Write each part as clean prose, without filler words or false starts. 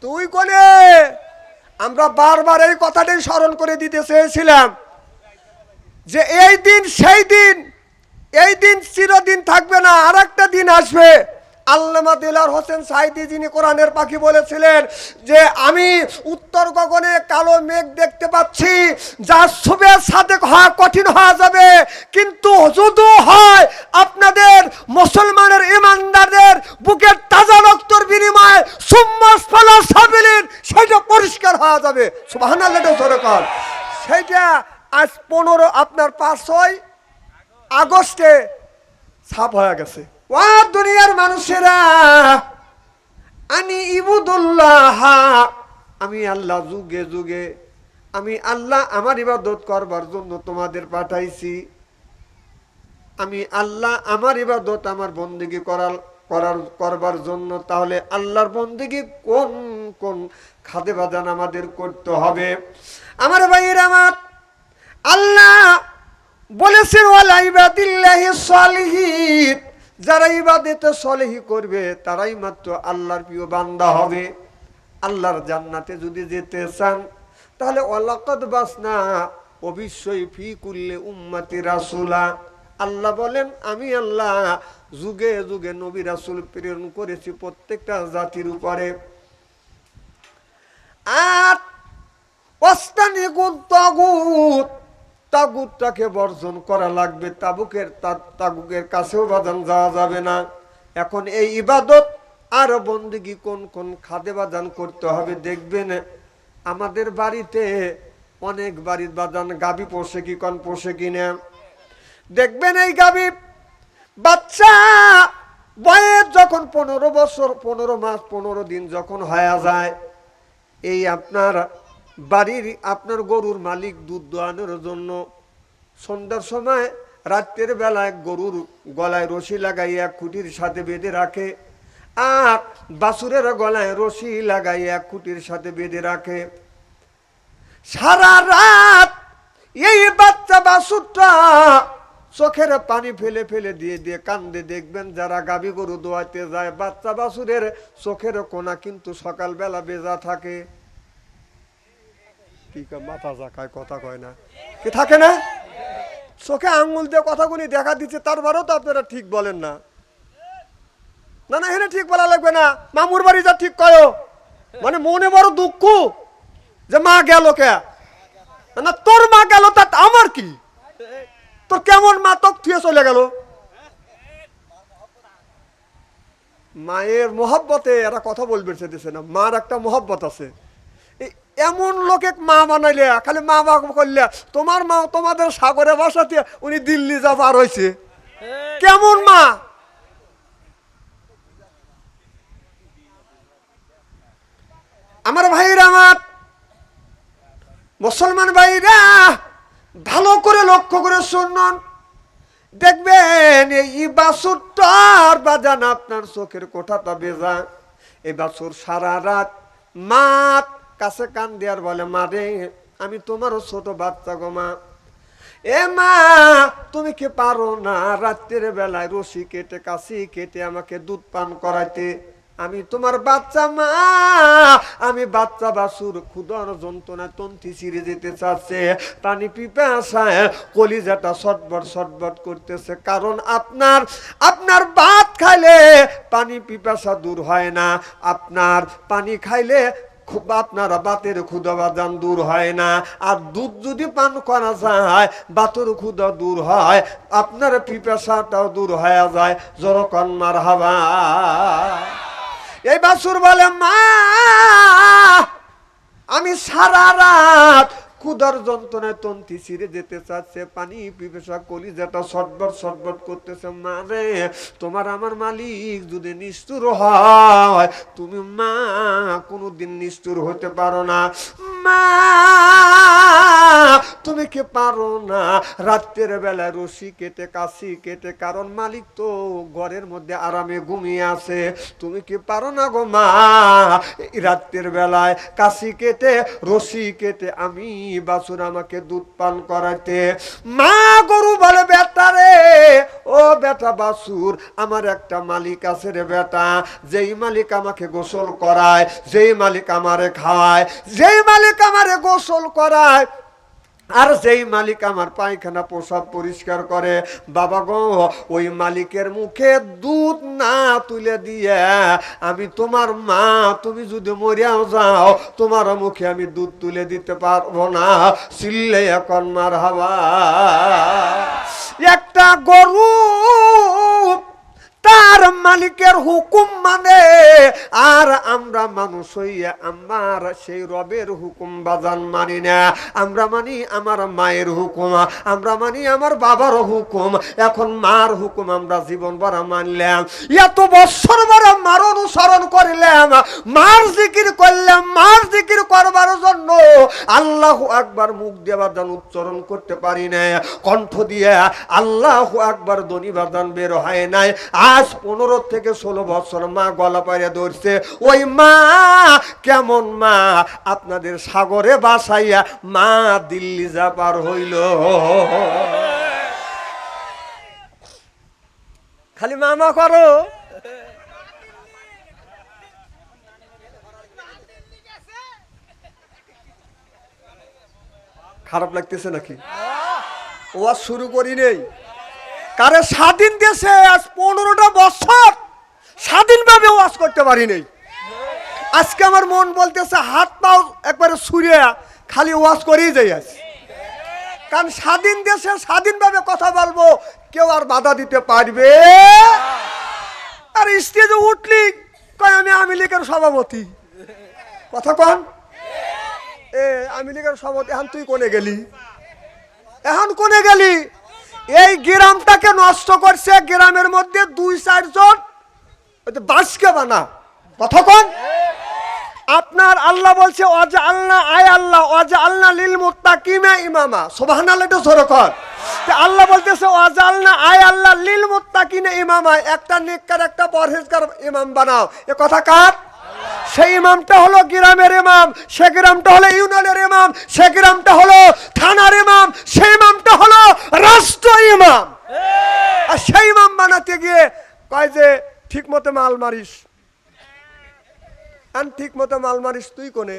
তুই কোনে? আমরা বারবার এই কথাটাই স্মরণ করে দিতে চেয়েছিলাম যে এই দিন সেই দিন, এই দিন চিরদিন থাকবে না, আর একটা দিন আসবে। আল্লামা দিলওয়ার হোসেন সাঈদী যিনি কোরআনের পাখি বলেছিলেন যে আমি উত্তর গগনে কালো মেঘ দেখতে পাচ্ছি, যা শুভে সাদেক হওয়া কঠিন হয়ে যাবে, কিন্তু যদি হয় আপনাদের মুসলমানের ইমানদারদের বুকের তাজা রক্তর বিনিময়ে সুম্মাস ফালা সাবিলিন, সেটা পরিষ্কার হয়ে যাবে। সুবহানাল্লাহ জোরে কর। সেইটা আজ 15 আপনার 5 আগস্টে ছাপ হয়ে গেছে। ও দুনিয়ার মানুষেরা, আনি ইবুদুল্লাহ, আমি আল্লাহ যুগে যুগে, আমি আল্লাহ আমার ইবাদত করবার জন্য তোমাদের পাঠাইছি। আমি আল্লাহ আমার ইবাদত, আমার বন্দেগী করবার জন্য। তাহলে আল্লাহর বন্দেগী কোন কোন খাদে বাজান আমাদের করতে হবে? আমার ভাইয়ের আমার, আল্লাহ বলেছেন ওয়ালা ইবাদিল্লাহিস সালিহিন, যারা ইবাদতে সলেহি করবে তারাই মাত্র আল্লাহর প্রিয় বান্দা হবে। আল্লাহর জান্নাতে যদি যেতে চান তাহলে ওয়ালাকাদ বাসনা, অবশ্যই ফি কুল্লি উম্মতি রাসূলা। আল্লাহ বলেন আমি আল্লাহ যুগে যুগে নবী রাসূল প্রেরণ করেছি প্রত্যেকটা জাতির উপরে। আর ওয়াস্তানিকুত তাগুত, তাগুতটাকে বর্জন করা লাগবে। তাগুতের কাছেও বাজান যাওয়া যাবে না। এখন এই ইবাদত আর বন্দেগী কোন কোন খাদে বাজান করতে হবে দেখবেন। আমাদের বাড়িতে অনেক বাড়ির বাজান গাবি পোষে, কি কোন পোষে কিনা দেখবেন। এই গাবি বাচ্চা বয়স যখন 15 বছর 15 মাস 15 দিন যখন হয়ে যায়, এই আপনার বাড়ির আপনার গরুর মালিক দুধ দোয়ানোর জন্য সন্ধ্যার সময় রাত্রের বেলায় গরুর গলায় রশি লাগাইয়া খুঁটির সাথে বেঁধে রাখে, আর বাছুরের গলায় রশি লাগাইয়া খুঁটির সাথে বেঁধে রাখে। সারা রাত এই বাচ্চা বাছুরটা চোখের পানি ফেলে ফেলে দিয়ে দিয়ে কান্দে। দেখবেন যারা গাভী গরু দোয়াইতে যায়, বাচ্চা বাছুরের চোখের কোনা কিন্তু সকালবেলা বেজা থাকে। মাথা জাকায় কথা কয় না, কি থাকে না? চোখে আঙ্গুল দিয়ে কথাগুলি দেখা দিচ্ছে, তারপরেও তো আপনারা ঠিক বলেন না। না না, এখানে ঠিক বলা লাগবে না। মামুর বাড়ি যা ঠিক কয়, মানে মনে বড় দুঃখ যে মা গেল কে। না তোর মা গেল, তা আমার কি? তোর কেমন মা তোকে থুয়ে চলে গেল? মায়ের মহব্বতে এরা কথা বলবে দিছে না। মার একটা মহব্বত আছে। এমন লোকে মা বানাইলে, খালি মা বাবা করলে, তোমার মা তোমাদের সাগরে বাসাতে উনি দিল্লি যা পার হয়েছে, কেমন মা? আমার ভাইরা, আমার মুসলমান ভাইরা, ভালো করে লক্ষ্য করে শুনুন। দেখবেন এই বাছুরটার বাজান আপনার চোখের কোঠাটা বেজা। এই বাছুর সারা রাত মাত কাছে কান দেয়ার বলে, মা রে আমি তোমারও ছোট বাচ্চা গো মা, এ মা তুমি কি পারো না রাত্রের বেলায় রশি কেটে কাশি কেটে আমাকে দুধ পান করাইতে? আমি তোমার বাচ্চা মা, আমি বাচ্চা বাছুর ক্ষুধার যন্ত্রণায় তন্তি ছিঁড়ে যেতে চাচ্ছে, পানি পিপাসায় কলিজাটা ছটবট ছটবট করতেছে। কারণ আপনার ভাত খাইলে পানি পিপাসা দূর হয় না, আপনার পানি খাইলে আপনারা বাতের ক্ষুধা বাজান দূর হয় না। আর দুধ যদি পান করা যায় বাতের ক্ষুধা দূর হয়, আপনার পিপাসাটাও দূর হয়ে যায়। জরকন মারহাবা। এই বাছুর বলে, মা আমি সারা রাত ক্ষুধার যন্ত্রণায় তন্তি ছিঁড়ে যেতে চাচ্ছে, পানি পিপাসা কলিজাটা ছটবট ছটবট করতেছে। মা রে তোমার আমার মালিক যদি নিষ্ঠুর হয়, তুমি মা কোনোদিন নিষ্ঠুর হতে পারো না। মা তুমি কি পারো না রাতের বেলা রশি কেটে কাশি কেটে, কারণ মালিক তো ঘরের মধ্যে আরামে ঘুমিয়ে আছে, তুমি কি পারো না গো মা রাতের বেলায় কাশি কেটে রশি কেটে আমি বাছুর আমাকে দুধ পান করাতে? মা গরু বলে বেটা রে, ও বেটা বাছুর, আমার একটা মালিক আছে রে বেটা, যেই মালিক আমাকে গোসল করায়, যেই মালিক আমারে খাওয়ায়, যেই মালিক আমারে গোসল করায়, আর যেই মালিক আমার পায়খানা পোশাক পরিষ্কার করে, বাবা গো ওই মালিকের মুখে দুধ না তুলে দিয়ে আমি তোমার মা, তুমি যদি মরিয়াও যাও তোমার মুখে আমি দুধ তুলে দিতে পারবো না। চিল্লে এখন মারহাবা। একটা গরু তার মালিকের হুকুম মানে, আর আমরা মানুষ হইয়া আমার সেই রবের হুকুম বাজান মানি না। আমরা মানি আমার মায়ের হুকুম, আমরা মানি আমার বাবার হুকুম। এখন মার হুকুম আমরা জীবন ভরা মানলাম, এত বছর ভরা মার অনুসরণ করলাম, মার জিকির করলাম, মার জিকির করবার জন্য আল্লাহু আকবার মুখ দিয়ে বাদান উচ্চারণ করতে পারি না, কণ্ঠ দিয়ে আল্লাহু আকবার ধ্বনি বাদান বের হয় নাই। আজ 15 থেকে 16 বছর মা গলা পাইয়া ধরছে। ওই মা কেমন মা? আপনাদের সাগরে বাসাইয়া মা দিল্লি যা পার হইল। খালি মামা করো। খারাপ লাগতেছে নাকি? ওয়াজ শুরু করি নেই, কারে স্বাধীন দেশে আজ 15টা বছর স্বাধীনভাবে ওয়াজ করতে পারি নেই। আজকে আমার মন বলতেছে হাত পাও একবারে ছুঁড়ে খালি ওয়াজ করেই যাই আছি, কারণ স্বাধীন দেশে স্বাধীনভাবে কথা বলবো, কেউ আর বাধা দিতে পারবে। আর স্টেজে উঠলি কয় আমি আওয়ামী লীগের সভাপতি, কথা কন আওয়ামী লীগের সভাপতি। এখন তুই কোনে গেলি? এখন কোনে গেলি? এই গ্রামটাকে নষ্ট করছে, গ্রামের মধ্যে 2-4 জন বাসকে বানা, কথা কন। আপনার আল্লাহ বলছে ওয়াজআলনা, আয় আল্লাহ ওয়াজআলনা লিল মুত্তাকিনা ইমামা, সুবহানাল্লাহ, একটু জোরে কর। আল্লাহ বলতেছে ওয়াজআলনা, আয় আল্লাহ লিল মুত্তাকিনা ইমামা, একটা নেককার একটা পরহেজগার ইমাম বানাও। এ কথা কার? সেই ইমামটা হলো গ্রামের ইমাম, সে গ্রামটা হলো ইউনিয়নের ইমাম, সে গ্রামটা হলো থানার ইমাম, সেই ইমামটা হলো রাষ্ট্র ইমাম। আর সেই ইমাম বানাতে গিয়ে কয় যে ঠিক মতো মাল মারিস, আর ঠিক মতো মাল মারিস তুই কোনে?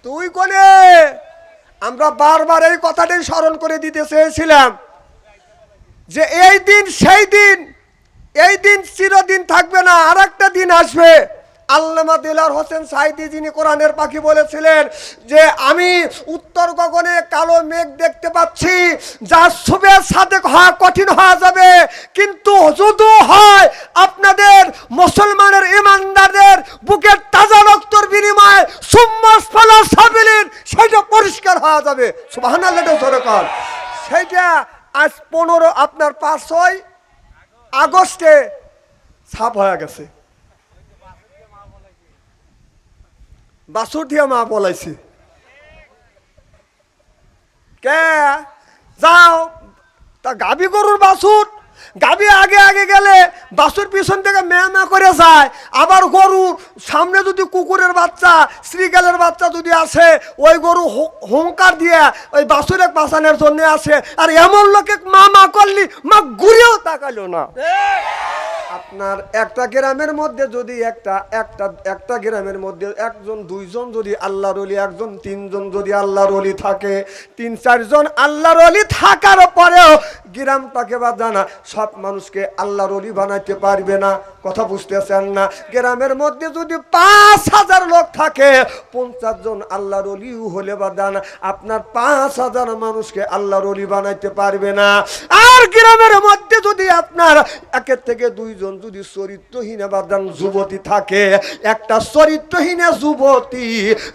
তুই কোনে? আমরা বারবার এই কথাটাই স্মরণ করে দিতে চেয়েছিলাম যে এই দিন সেই দিন, এই দিন চিরদিন থাকবে না, আর একটা দিন আসবে। আল্লামা দেলাওয়ার হোসেন সাঈদী যিনি কোরআনের পাখি বলেছিলেন যে আমি উত্তর গগনে কালো মেঘ দেখতে পাচ্ছি, যা শুভে সাদেক হওয়া কঠিন হয়ে যাবে, কিন্তু যদি হয় আপনাদের মুসলমানের ইমানদারদের বুকের তাজা রক্তের বিনিময়ে সুম্মাস ফালা সাবিলিন, সেটা পরিষ্কার হয়ে যাবে। সুবহানাল্লাহ জোরে কর। সেইটা আজ 15 আপনার 5ই আগস্টে ছাপ হয়ে গেছে। বাছুর দিয়ে মা বলাইছি কে যাও তা গাবি গরুর বাছুর, গাবি আগে আগে গেলে বাছুর পিছন থেকে মেয়া করে যায়। আবার গরুর সামনে যদি কুকুরের বাচ্চা শ্রীগালের বাচ্চা যদি আসে, ওই গরু হুঙ্কার দিয়ে ওই বাছুরে বাঁচানোর জন্য আসে। আর এমন লোকে মা করলি মা ঘুরেও তাকালো না। আপনার একটা গ্রামের মধ্যে যদি একটা গ্রামের মধ্যে 1-2 জন যদি আল্লাহর ওলি, 1-3 জন যদি আল্লাহর ওলি থাকে, 3-4 জন আল্লাহর ওলি থাকার পরেও গ্রামটাকে বাঁধানা সব মানুষকে আল্লাহর ওলি বানাইতে পারবে না। কথা বুঝতেছেন না? গ্রামের মধ্যে যদি 5000 লোক থাকে, 50 জন আল্লাহর ওলি হলে বাঁধান আপনার 5000 মানুষকে আল্লাহর ওলি বানাইতে পারবে না। আর গ্রামের মধ্যে যদি আপনার 1 থেকে 2 জন যদি চরিত্রহীন বাদান যুবতী থাকে, একটা চরিত্রহীন যুবতী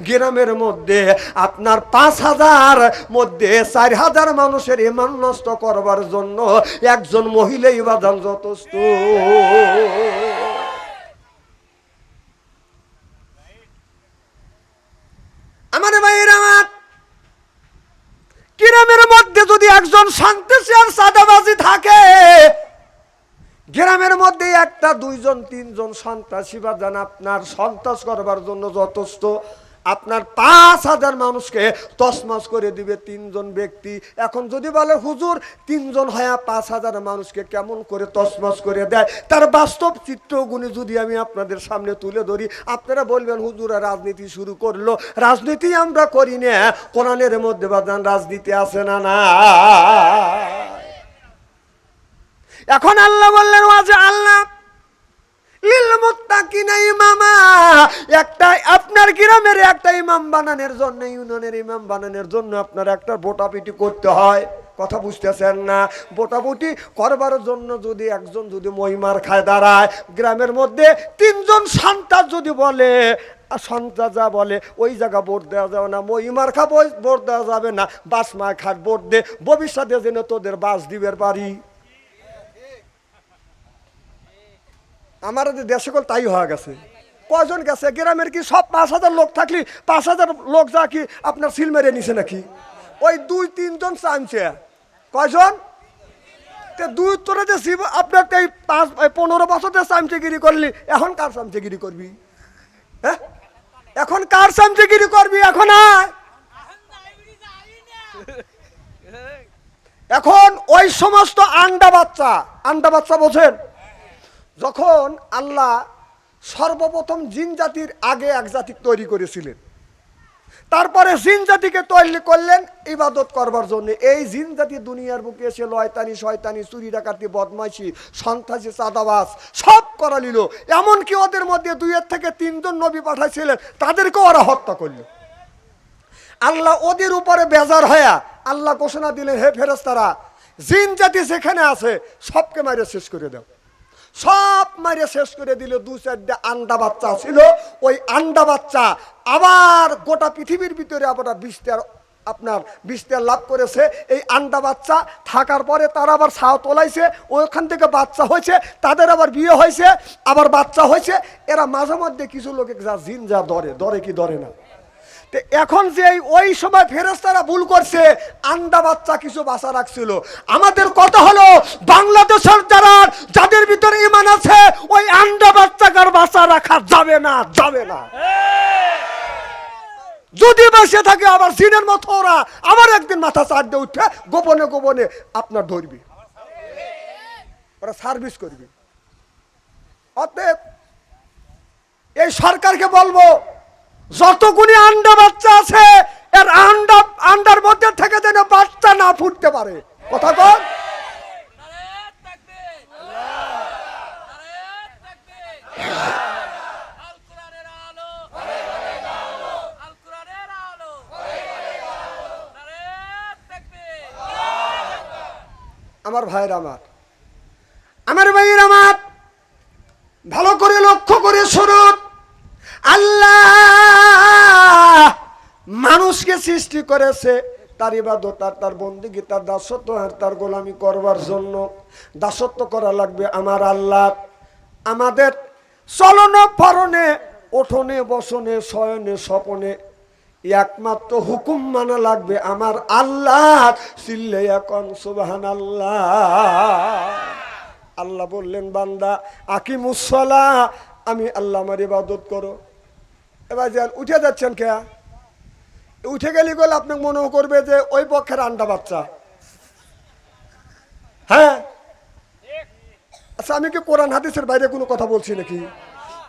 গ্রামের মধ্যে আপনার 5000 মধ্যে 4000 মানুষের ইমান নষ্ট করবার জন্য একজন মহিলাই বাদান যথেষ্ট। আমার একজন সন্ত্রাসী আর চাঁদাবাজি থাকে, গ্রামের মধ্যে একটা দুইজন তিনজন সন্ত্রাসী বা জান আপনার সন্ত্রাস করবার জন্য যথেষ্ট, আপনার 5,000 মানুষকে তছনছ করে দিবে তিনজন ব্যক্তি। এখন যদি বলে হুজুর তিনজন হয় 5,000 মানুষকে কেমন করে তছনছ করে দেয়, তার বাস্তব চিত্রগুলি যদি আমি আপনাদের সামনে তুলে ধরি, আপনারা বলবেন হুজুরা রাজনীতি শুরু করলো। রাজনীতি আমরা করি না, কোরআনের মধ্যে বাজান রাজনীতি আছে না না। এখন আল্লাহ বললেন ওয়াজা আল্লাহ লিল মুত্তাকিনা ইমামা, একটা আপনার গ্রামের একটা ইমাম বানানোর জন্য, ইউনিয়নের ইমাম বানানোর জন্য আপনার একটা ভোটাপিটি করতে হয়। কথা বুঝতেছেন না? ভোটাভুটি করবার জন্য যদি একজন যদি মহিমার খায় দাঁড়ায়, গ্রামের মধ্যে তিনজন সন্তান যদি বলে, সন্তান যা বলে ওই জায়গা ভোট দেওয়া যাবে না, মহিমার খা ভোট দেওয়া যাবে না, বাস মা খাট ভোট দে, ভবিষ্যতে যেন তোদের বাস দিবের পারি। আমার দেশে কল তাই হয়ে গেছে। কয়জন গেছে গ্রামের? কি সব 5,000 লোক থাকলি 5,000 লোক যা কি আপনার সিল মেরে নিছে নাকি? ওই 2-3 জন চামছে। কয়জন? দুই উত্তরে যে আপনার এই 15 বছর চামচেগিরি করলি, এখন কার চামচেগিরি করবি? হ্যাঁ, এখন কার চামচেগিরি করবি? এখন এখন ওই সমস্ত আন্ডা বাচ্চা বোঝেন, যখন আল্লাহ সর্বপ্রথম জিন জাতির আগে এক জাতি তৈরি করেছিলেন, তারপরে জিন জাতিকে তৈরি করলেন ইবাদত করবার জন্য। এই জিন জাতি দুনিয়ার বুকে এসে লয়তানি শয়তানি চুরি ডাকাতি বদমাইশি সন্ত্রাসী চাঁদাবাজ সব করা নিল। এমনকি ওদের মধ্যে 2 থেকে 3 জন নবী পাঠাইছিলেন, তাদেরকে ওরা হত্যা করল। আল্লাহ ওদের উপরে বেজার হয়ে আল্লাহ ঘোষণা দিলেন, হে ফেরেশতারা, জিন জাতি যেখানে আছে সবকে মারে শেষ করে দাও। সব মারে শেষ করে দিল। 2-4টা আন্ডা বাচ্চা ছিল, ওই আন্ডা বাচ্চা আবার গোটা পৃথিবীর ভিতরে আবার বিস্তার লাভ করেছে। এই আন্ডা বাচ্চা থাকার পরে তারা আবার ছাও তোলাইছে, ওইখান থেকে বাচ্চা হয়েছে, তাদের আবার বিয়ে হয়েছে, আবার বাচ্চা হয়েছে। এরা মাঝে মধ্যে কিছু লোকে যা জিন যা ধরে কি ধরে না। এখন যে ওই সময় ফেরেশতারা ভুল করছে, আন্ডা বাচ্চা কিছু বাঁচা রাখছিল। আমাদের কথা হলো বাংলাদেশের যাদের ভিতরে ঈমান আছে, ওই আন্ডা বাচ্চাকার বাঁচা রাখা যাবে না। যদি বেঁচে থাকে আবার জিনের মতো ওরা আবার একদিন মাথা চার দিয়ে উঠে গোপনে আপনার ধরবি, ওরা সার্ভিস করবি। অতএব এই সরকারকে বলবো, যতগুলি আন্ডা বাচ্চা আছে এর আন্ডার মধ্যে থেকে যেন বাচ্চা না ফুটতে পারে। কথা কন। আমার ভাইয়ের আমার ভাইয়ের আমার ভালো করে লক্ষ্য করে শুনুন। আল্লাহ মানুষকে সৃষ্টি করেছে তার ইবাদত আর তার বন্দেগী, তার দাসত্ব আর তার গোলামি করবার জন্য। দাসত্ব করা লাগবে আমার আল্লাহ। আমাদের চলনে ফরনে ওঠনে বসনে শয়নে স্বপনে একমাত্র হুকুম মানা লাগবে আমার আল্লাহ। চিল্লে এখন সুবহানাল্লাহ। আল্লাহ বললেন, বান্দা আকিমুস সালাহ, আমি আল্লাহ আমার ইবাদত করো। এবার যান উঠে যাচ্ছেন কে? উঠে গেলে গেলে আপনাকে মনে করবে যে ওই পক্ষের আন্ডা বাচ্চা। হ্যাঁ, আচ্ছা আমি কি কোরআন হাদিসের বাইরে কোনো কথা বলছি নাকি?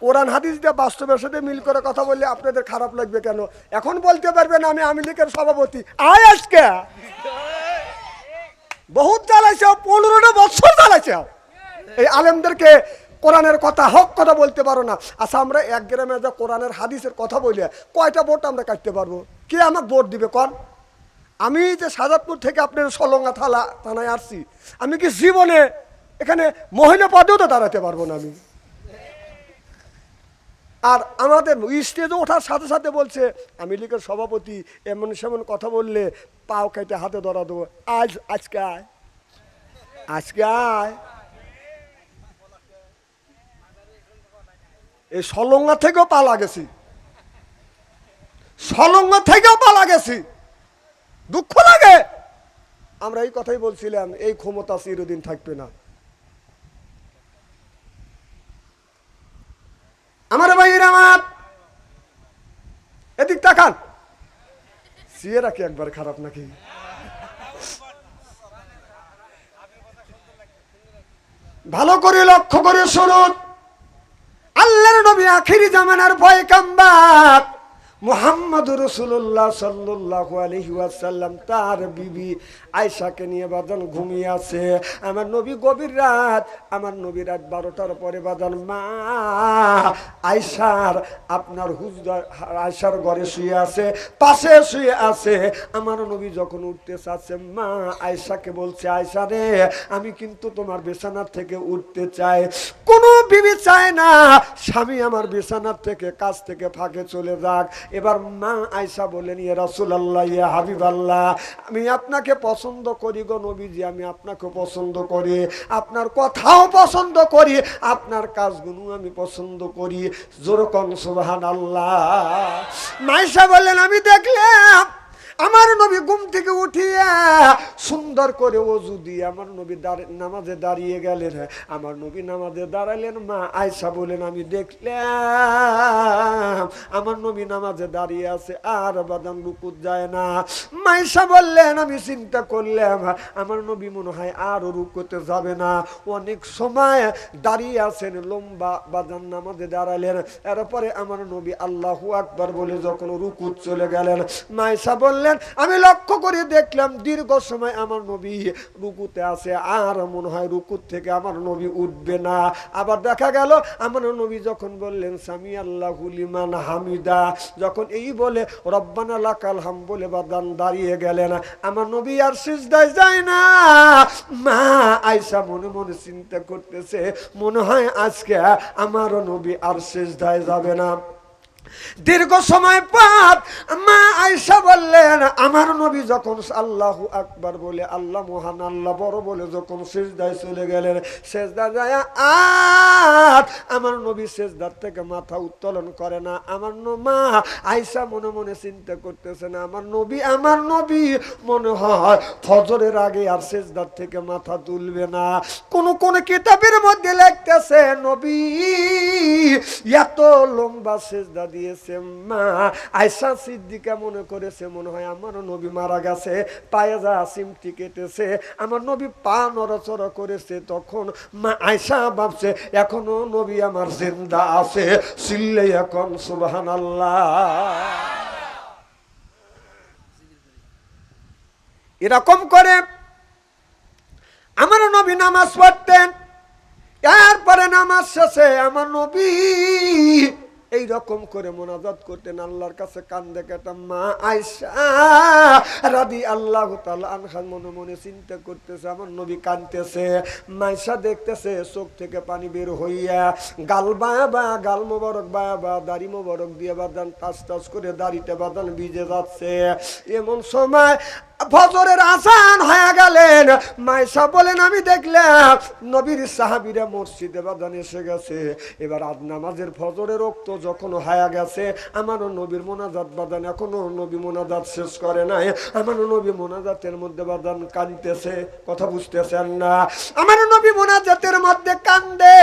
কোরআন হাদিস দিয়ে বাস্তবের সাথে মিল করে কথা বললে আপনাদের খারাপ লাগবে কেন? এখন বলতে পারবেন আমি আওয়ামী লীগের সভাপতি। আজকে বহুত চালাইছে, 15টা বছর চালাইছে। এই আলেমদেরকে কোরআনের কথা হক কথা বলতে পারো না। আচ্ছা আমরা এক গ্রামে যা কোরআনের হাদিসের কথা বলি, কয়টা ভোট আমরা কাটতে পারবো? কে আমাকে ভোট দিবে কন? আমি যে সাজাদপুর থেকে আপনার সলঙ্গা থানায় আসছি, আমি কি জীবনে এখানে মহিলা পদেও তো দাঁড়াতে পারবো না আমি। আর আমাদের স্টেজে ওঠার সাথে সাথে বলছে আমি লীগের সভাপতি, এমন সেমন কথা বললে পাও কেটে হাতে ধরা দেবো। আজকে আয় এই সলঙ্গা থেকেও পালা গেছি, দুঃখ লাগে। আমরা এই কথাই বলছিলাম, এই ক্ষমতা চিরদিন থাকবে না। আমার ভাইয়েরা আমার, এদিক তাকান। চেহারা কি একবার খারাপ নাকি? ভালো করে লক্ষ্য করে শুনুন, আল্লাহর নবী আখিরি জামানার পয়গম্বর মুহাম্মদ রাসূলুল্লাহ সাল্লাল্লাহু আলাইহি ওয়াসাল্লাম তার বিবি আয়েশাকে নিয়ে বাজান ঘুমিয়ে আছে। আমার নবী গভীর রাত, আমার নবী রাত 12টার পরে বাজান মা আয়েশার আপনার হুজরা আয়েশার ঘরে শুয়ে আছে, পাশে শুয়ে আছে। আমার নবী যখন উঠতে চাচ্ছে, মা আয়েশাকে বলছে, আয়েশা রে আমি কিন্তু তোমার বিছানার থেকে উঠতে চাই। কোনো বিবি চায় না স্বামী আমার বিছানার থেকে কাছ থেকে ফাঁকে চলে যাক। এবার মা আয়েশা বললেন, ইয়া রাসূলুল্লাহ, ইয়া হাবিবাল্লাহ, আমি আপনাকে পছন্দ করি গো নবীজি, আমি আপনাকে পছন্দ করি, আপনার কথাও পছন্দ করি, আপনার কাজগুলো আমি পছন্দ করি। জোরে কোন সুবহানাল্লাহ। মা আয়েশা বললেন, আমি দেখলাম আমার নবী ঘুম থেকে উঠিয়া সুন্দর করে ওযু দিয়ে আমার নবী নামাজে দাঁড়িয়ে গেলেন। আমার নবী নামাজে দাঁড়ালেন, মা আয়েশা বলেন, আমি দেখলাম আমার নবী নামাজে দাঁড়িয়ে আছে, আর বাদাম রুকুত যায় না। মা আয়েশা বললেন, আমি চিন্তা করলাম আমার নবী মনে হয় আর রুকুতে যাবে না, অনেক সময় দাঁড়িয়ে আছেন, লম্বা বাদাম নামাজে দাঁড়ালেন। এরপরে আমার নবী আল্লাহু আকবার বলে যখন রুকুত চলে গেলেন, মা আয়েশা বললেন, আমি লক্ষ্য করে দেখলাম দীর্ঘ সময় আমার নবী রুকুতে আছে, আর মনে হয় রুকুত থেকে আমার নবী উঠবে না। আবার দেখা গেল আমার নবী যখন বললেন সামি আল্লাহু লিমান হামিদা, যখন এই বলে রব্বানা লাকাল হাম বলে বাদান দাঁড়িয়ে গেলেন, আমার নবী আর সিজদায় যায় না। মা আয়েশা মনে মনে চিন্তা করতেছে, মনে হয় আজকে আমার নবী আর সিজদায় যাবে না। দীর্ঘ সময় পর মা আয়েশা বললেন, আমার নবী যখন আল্লাহু আকবার বলে, আল্লাহ মহান, আল্লাহ বড় বলে যখন সিজদায় চলে গেলেন, সিজদা যায় আর আমার নবী সিজদার থেকে মাথা উত্তোলন করে না। আমার মা আয়েশা মনে মনে চিন্তা করতেছেন, আমার নবী মনে হয় ফজরের আগে আর সিজদার থেকে মাথা তুলবে না। কোন কোন কিতাবের মধ্যে লিখতেছে নবী এত লম্বা সিজদা দিয়েছে, মা আয়েশা সিদ্দিকা মনে করেছে মনে হয় আমার নবী মারা গেছে, পায়ে যা সিমটি কেটেছে, আমার নবী পা নড়াচড়া করেছে। তখন মা আয়েশা ভাবছে এখনো নবী আমার জিন্দা আছে, চিল্লে এখন সুবহানাল্লাহ। এরকম করে আমার নবী নামাজ পড়তেন। এরপরে নামাজ শেষে আমার নবী এইরকম করে মোনাজাত করতেন, আল্লাহর কাছে কান্দে কেটে। মা আয়েশা রাদিয়াল্লাহু তাআলা আনহা মনে মনে চিন্তা করতেছে, আমার নবী কাঁদতেছে। মা আয়েশা দেখতেছে চোখ থেকে পানি বের হইয়া গাল বায়া বায়া, গাল মোবারক বায়া বায়া, দাড়ি মোবারক দিয়ে বাদান টাচ টাচ করে দাড়িতে বাদান ভিজে যাচ্ছে। এমন সময় ফজরের আযান হয়ে গেলেন। মা আয়েশা বলেন, আমি দেখলাম নবীর সাহাবীরা মসজিদে বাদান এসে গেছে। এবার আজ নামাজের ফজরের ওয়াক্ত যখন হয়ে গেছে, আমার নবীর মোনাজাত বাদান এখনো নবী মোনাজাত শেষ করে নাই। আমার নবী মোনাজাতের মধ্যে বাদান কাঁদতেছে, কথা বুঝতেছেন না? আমার নবী মোনাজাতের মধ্যে কান্দে,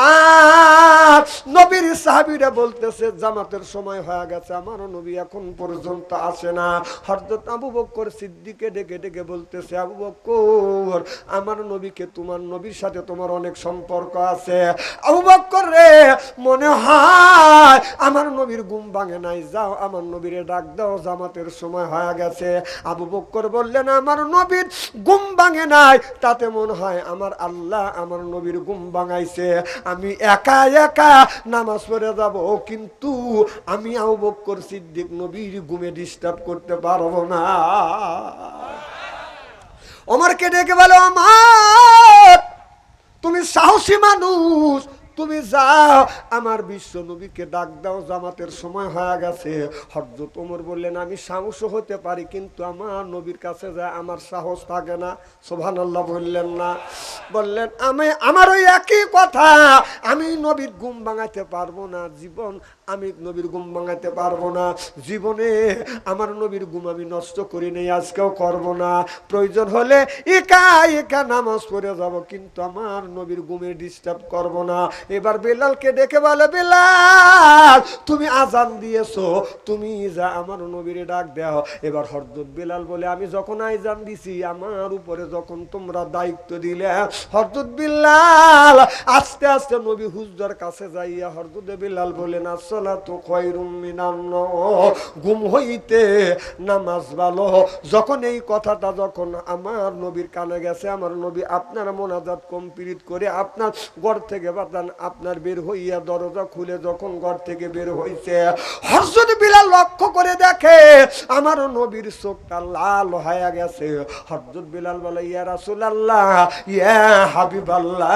আর নবীর সাহাবীরা বলতেছে জামাতের সময় হয়ে গেছে, আমার নবী এখন পর্যন্ত আসে না। হযরত আবু বকর সিদ্দিককে ডেকে ডেকে বলতেছে, আবু বকর আমার নবীকে, তোমার নবীর সাথে তোমার অনেক সম্পর্ক আছে, আবু বকর রে মনে হয় আমার নবীর ঘুম ভাঙে নাই, যাও আমার নবীরে ডাক দাও, জামাতের সময় হয়ে গেছে। আবু বকর বললেন, আমার নবীর ঘুম ভাঙে নাই, তাতে মনে হয় আমার আল্লাহ আমার নবীর ঘুম ভাঙাইছে। আমি একা একা নামাজ পড়ে যাব, কিন্তু আমি আবু বকর সিদ্দিক নবীর ঘুমে ডিস্টার্ব করতে পারবো না। ওমরকে ডেকে বলো, ওমর তুমি সাহসী মানুষ, তুমি যাও আমার বিশ্ব নবীকে ডাক দাও, জামাতের সময় হয়ে গেছে। হযরত ওমর বললেন, আমি সাহস হতে পারি, কিন্তু আমার নবীর কাছে যায় আমার সাহস থাকে না। সুবহানাল্লাহ বললেন না? বললেন, আমার ওই একই কথা, আমি নবীর ঘুম ভাঙাতে পারবো না, জীবন আমি নবীর ঘুম ভাঙাতে পারবো না, জীবনে আমার নবীর ঘুম আমি নষ্ট করি নেই, আজকেও করব না। প্রয়োজন হলে একা একা নামাজ পড়ে যাব, কিন্তু আমার নবীর ঘুমে ডিস্টার্ব করব না। এবার বেলালকে ডেকে বলে, বেলাল তুমি আজান দিয়েছো, তুমি যা আমার নবীরে ডাক দাও। এবার হযরত বেলাল বলে, আমি যখন আজান দিছি, আমার উপরে যখন তোমরা দায়িত্ব দিলে, হযরত বেলাল আস্তে আস্তে নবী হুজুরের কাছে যাইয়া হযরত বেলাল বলেন, আসসালাতু খায়রুম মিনান নাওম, ঘুম হইতে নামাজ ভালো। যখন এই কথাটা যখন আমার নবীর কানে গেছে, আমার নবী আপনার মোনাজাত কমপ্লিট করে আপনার ঘর থেকে বাতান আপনার বের হইয়া দরজা খুলে যখন ঘর থেকে বের হইছে, হযরত বেলাল লক্ষ্য করে দেখে আমার নবীর চোখটা লাল হয়ে গেছে। হযরত বেলাল বলে, ইয়া রাসূলুল্লাহ, ইয়া হাবিবাল্লাহ,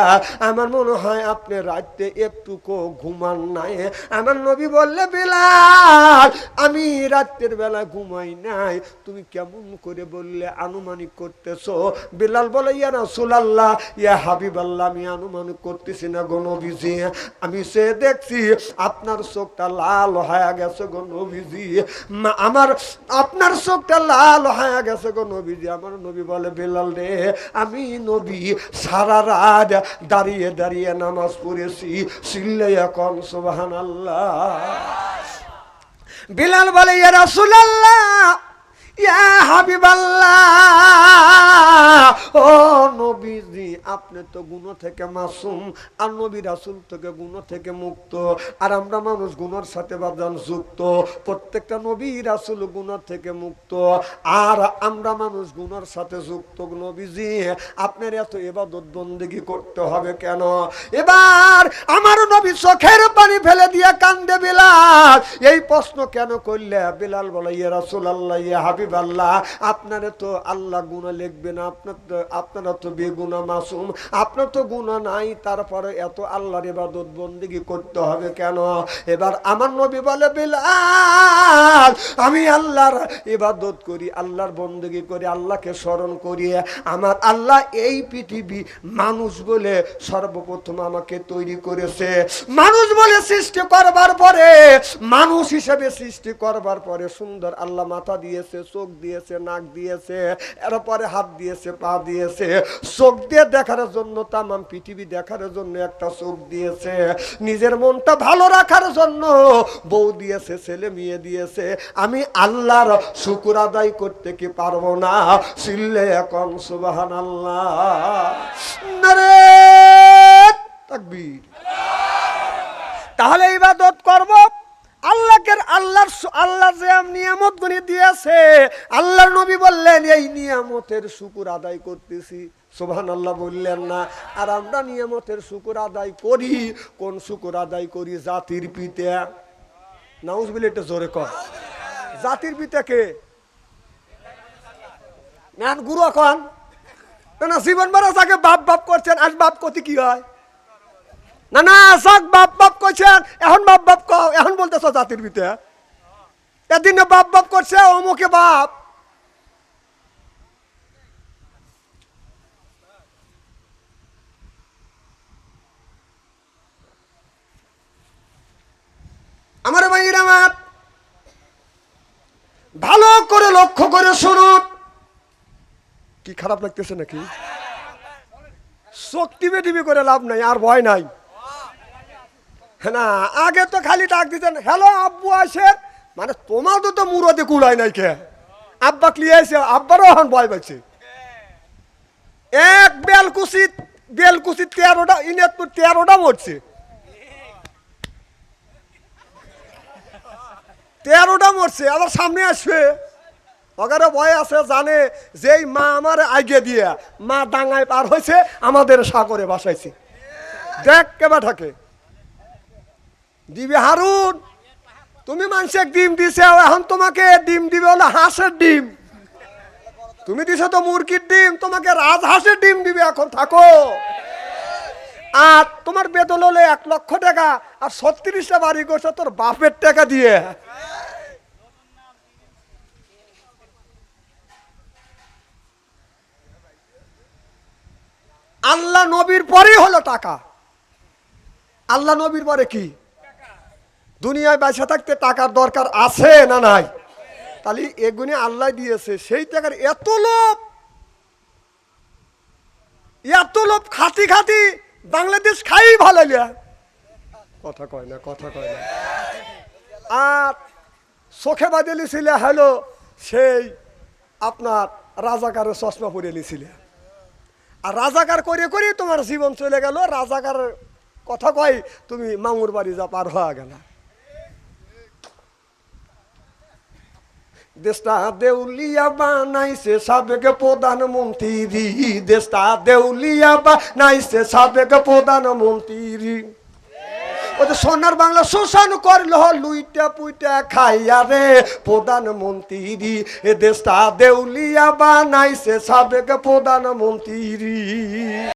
আমার মনে হয় আপনি রাতে একটুকু ঘুমান নাই। আমার নবী বললে, বেলাল আমি রাতের বেলা ঘুমাই নাই, তুমি কেমন করে বললে আনুমানিক করতেছো? বেলাল বলে, ইয়া রাসূলুল্লাহ, ইয়া হাবিবাল্লাহ, আমি আনুমানিক করতেছি না গো নবীজি, আমি সে দেখছি আপনার চোখটা লাল হয়ে গেছে গো নবীজি, আমার আপনার চোখটা লাল হয়ে গেছে গো নবীজি। আমার নবী বলে, বেলাল রে, আমি নবী সারা রাত দাঁড়িয়ে দাঁড়িয়ে নামাজ পড়েছি, চিল্লাইয়া কোন সুবহানাল্লাহ। বেলাল বলে, ইয়া রাসূলুল্লাহ, ইয়া হাবিবাল্লাহ, ও নবীজি আপনি তো গুনাহ থেকে মাসুম, আর নবী রাসূল থেকে গুনাহ থেকে মুক্ত, আর আমরা মানুষ গুনার সাথে বাঁধান যুক্ত। প্রত্যেকটা নবী রাসূল গুনাহ থেকে মুক্ত, আর আমরা মানুষ গুনার সাথে যুক্ত। নবীজি আপনার এত ইবাদত বন্দেগী করতে হবে কেন? এবার আমার নবী চোখের পানি ফেলে দিয়ে কান্দে। বেলাল এই প্রশ্ন কেন করলে? বেলাল বলে, ইয়া রাসূলুল্লাহ, ইয়া হাবিবাল্লাহ, আপনারে তো আল্লাহ গুনাহ লিখবে না, আপনারা তো বেগুনাহ মাসুম, আপনার তো গুনাহ নাই, তারপরে এত আল্লাহর ইবাদত বন্দেগী করতে হবে কেন? এবার আমার নবী বলে, বেলাল আমি আল্লাহর ইবাদত করি, আল্লাহর বন্দেগী করি, আল্লাহকে স্মরণ করি। আমার আল্লাহ এই পৃথিবী মানুষ বলে সর্বপ্রথম আমাকে তৈরি করেছে। মানুষ বলে সৃষ্টি করবার পরে, মানুষ হিসেবে সৃষ্টি করবার পরে সুন্দর আল্লাহ মাথা দিয়েছে, চোখ দিয়েছে, নাক দিয়েছে, এরপরে হাত দিয়েছে, পা দিয়েছে। চোখ দিয়ে দেখার জন্য, তামাম পৃথিবী দেখার জন্য একটা চোখ দিয়েছে। নিজের মনটা ভালো রাখার জন্য বউ দিয়েছে, ছেলে মেয়ে দিয়েছে। আমি আল্লাহর শুকর আদায় করতে কি পারবো না? চিল্লে এখন সুবহানাল্লাহ, নারে তাকবীর। তাহলে ইবাদত করব আল্লাহকে, আল্লাহ যে নিয়ামত গুলি দিয়েছে, আল্লাহর নবী বললেন এই নিয়ামতের শুকর আদায় করতেছি। সুবহানাল্লাহ বললেন না? আর আমরা নিয়ামতের শুকর আদায় করি, কোন শুকর আদায় করি? জাতির পিতা। নাউজুবিল্লাহ, একটু জোরে কর। জাতির পিতা কে? ম্যান গুরু এখন না, জীবন ভরা যাকে বাপ বাপ করছেন, আজ বাপ কতি কি হয়? না না, যাক বাপ বাপ করছেন, এখন বাপ বাপ এখন বলতেছ জাতির পিতা। এদিন বাপ বাপ করছে, অমুকে বাপ। আমার ভাইয়ের আমার ভালো করে লক্ষ্য করে শুনুন। কি খারাপ লাগতেছে নাকি? চোখ টিপে টিপি করে লাভ নাই, আর ভয় নাই না। আগে তো খালি ডাক দিতেন, হ্যালো আব্বু আসেন, মানে তোমার তো মুরদে কুড়াই নাই কে? আব্বা ক্লিয়াইছে, আব্বারও এখন ভয় পাচ্ছে। এক বেলকুচি 13টা, ইনাতপুর 13টা মরছে, 13টা মরছে, আবার সামনে আসবে। ওখানে ভয় আছে, জানে যেই মা আমার আগে দিয়ে মা ডাঙায় পার হয়েছে, আমাদের সাগরে বাসাইছে। দেখ কেবা থাকে দিবে হারুন, তুমি মানুষের ডিম দিছে, এখন তোমাকে ডিম দিবে হলো হাঁসের ডিম। তুমি দিছো তো মুরগির ডিম, তোমাকে রাজহাঁসের ডিম দিবে। এখন থাকো। আর তোমার বেতন হলে 1 লক্ষ টাকা, আর 36টা বাড়ি করছো তোর বাপের টাকা দিয়ে। আল্লাহ নবীর পরেই হলো টাকা। আল্লাহ নবীর পরে কি? দুনিয়ায় বেঁচে থাকতে টাকার দরকার আছে না নাই? তাহলে এগুনি আল্লাহ দিয়েছে, সেই টাকার এত লোভ খাতি খাতি বাংলাদেশ খাই ভালো কথা কয় না, কথা কয় না। আর চোখে বাঁধে ছিল হলো সেই আপনার রাজাকারের চশমা পরে নিছিলে, আর রাজাকার করে করে তোমার জীবন চলে গেল। রাজাকার কথা কয় তুমি মামুর বাড়ি যা পার হয়ে গেল। দেশটা দেউলিয়া বানাইছে সাবেক প্রধানমন্ত্রী, দেশটা দেউলিয়া বানাইছে সাবেক প্রধানমন্ত্রী। ও তো সোনার বাংলা শোষণ করলো লুইটা পুইটা খাইয়া রে প্রধানমন্ত্রী, এ দেশটা দেউলিয়া বানাইছে সাবেক প্রধানমন্ত্রী।